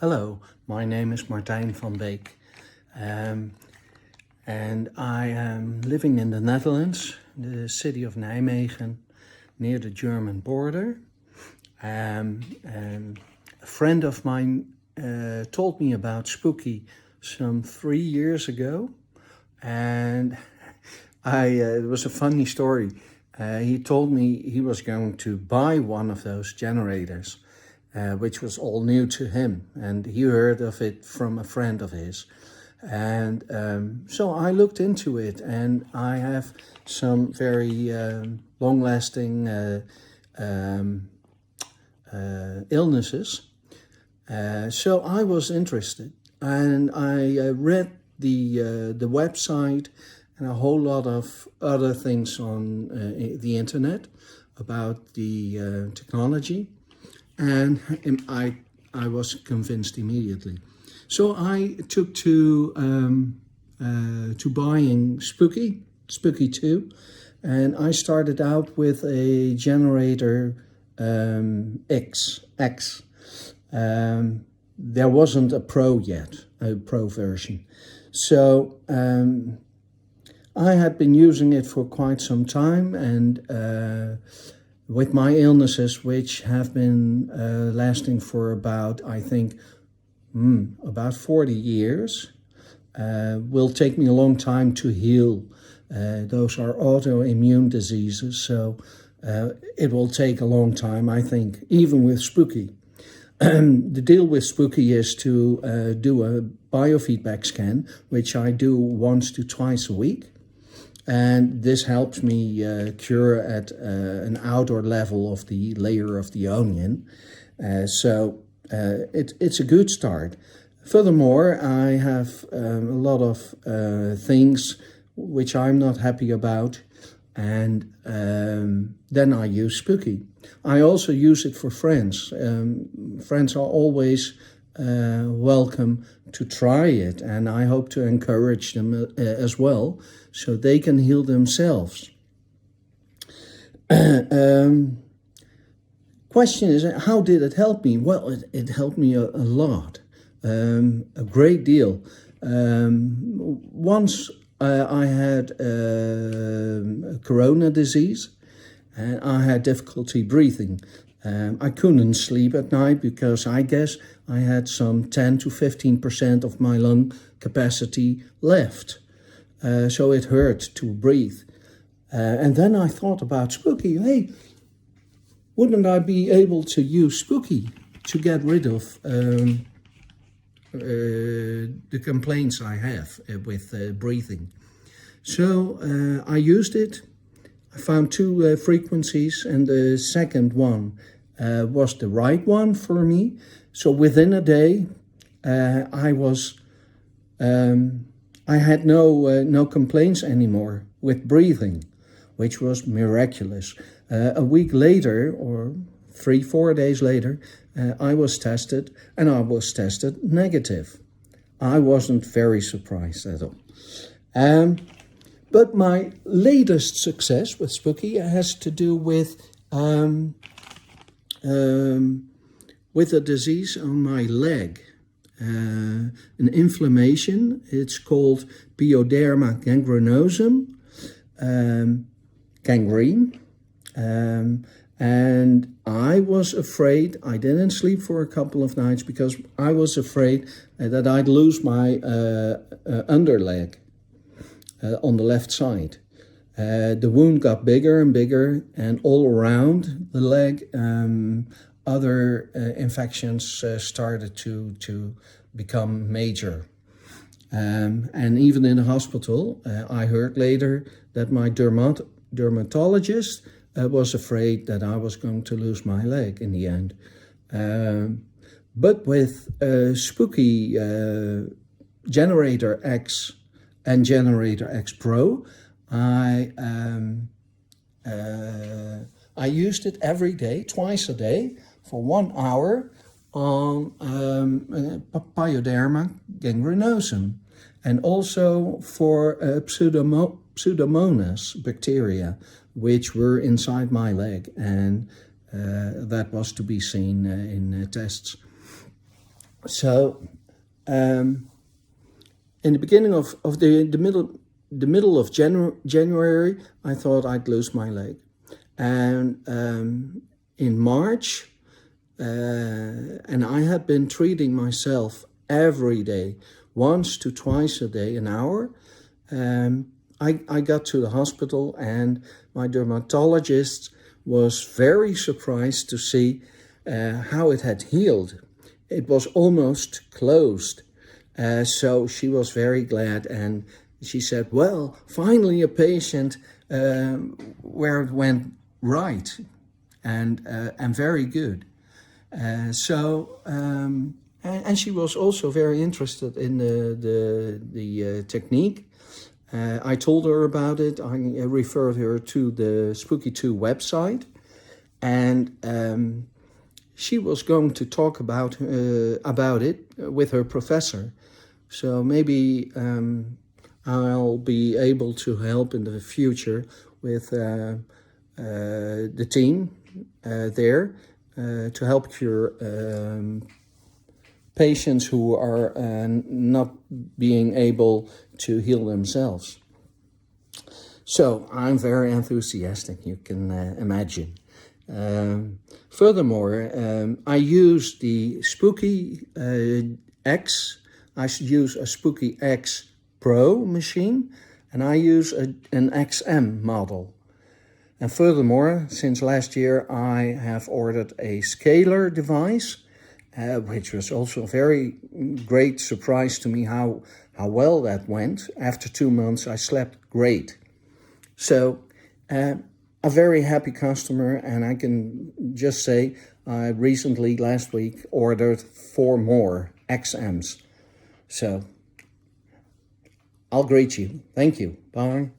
Hello, my name is Martjin van Beek, and I am living in the Netherlands, the city of Nijmegen, near the German border. And a friend of mine told me about Spooky some 3 years ago, and it was a funny story. He told me he was going to buy one of those generators, which was all new to him, and he heard of it from a friend of his. And so I looked into it, and I have some very long-lasting illnesses. So I was interested, and I read the website and a whole lot of other things on the internet about the technology. And I was convinced immediately. So I took to buying Spooky2, and I started out with a generator X. There wasn't a Pro yet, a Pro version. So I had been using it for quite some time, and with my illnesses, which have been lasting for about, I think, about 40 years, will take me a long time to heal. Those are autoimmune diseases, so it will take a long time, I think, even with Spooky. The deal with Spooky is to do a biofeedback scan, which I do once to twice a week. And this helps me cure at an outer level of the layer of the onion. So it's a good start. Furthermore, I have a lot of things which I'm not happy about, and then I use Spooky. I also use it for friends. Friends are always welcome to try it, and I hope to encourage them as well, so they can heal themselves. Question is, how did it help me? Well, it helped me a lot, a great deal. Once I had a corona disease, and I had difficulty breathing. I couldn't sleep at night because I guess I had some 10 to 15% of my lung capacity left. So it hurt to breathe. And then I thought about Spooky. Hey, wouldn't I be able to use Spooky to get rid of the complaints I have with breathing? So I used it. I found two frequencies, and the second one was the right one for me. So within a day, I had no complaints anymore with breathing, which was miraculous. A week later, or 3-4 days later, I was tested, and I was tested negative. I wasn't very surprised at all. But my latest success with Spooky has to do with a disease on my leg, an inflammation. It's called pyoderma gangrenosum, gangrene. And I was afraid, I didn't sleep for a couple of nights because I was afraid that I'd lose my underleg. On the left side. The wound got bigger and bigger, and all around the leg, other infections started to become major. And even in the hospital, I heard later that my dermatologist was afraid that I was going to lose my leg in the end. But with Spooky Generator X and Generator X Pro, I used it every day, twice a day, for 1 hour on pyoderma gangrenosum, and also for Pseudomonas bacteria, which were inside my leg, and that was to be seen in tests. So in the beginning of the middle of January, I thought I'd lose my leg. And in March, and I had been treating myself every day, once to twice a day, an hour. I got to the hospital, and my dermatologist was very surprised to see how it had healed. It was almost closed. So she was very glad, and she said, well, finally a patient where it went right and very good. And she was also very interested in the technique. I told her about it. I referred her to the Spooky2 website, and she was going to talk about it with her professor. So maybe I'll be able to help in the future with the team there to help cure patients who are not being able to heal themselves. So I'm very enthusiastic, you can imagine. Furthermore, I use the Spooky X. I use a Spooky X Pro machine, and I use an XM model. And furthermore, since last year, I have ordered a scalar device, which was also a very great surprise to me how well that went. After 2 months, I slept great. So a very happy customer, and I can just say I recently, last week, ordered 4 more XMs. So I'll greet you. Thank you. Bye.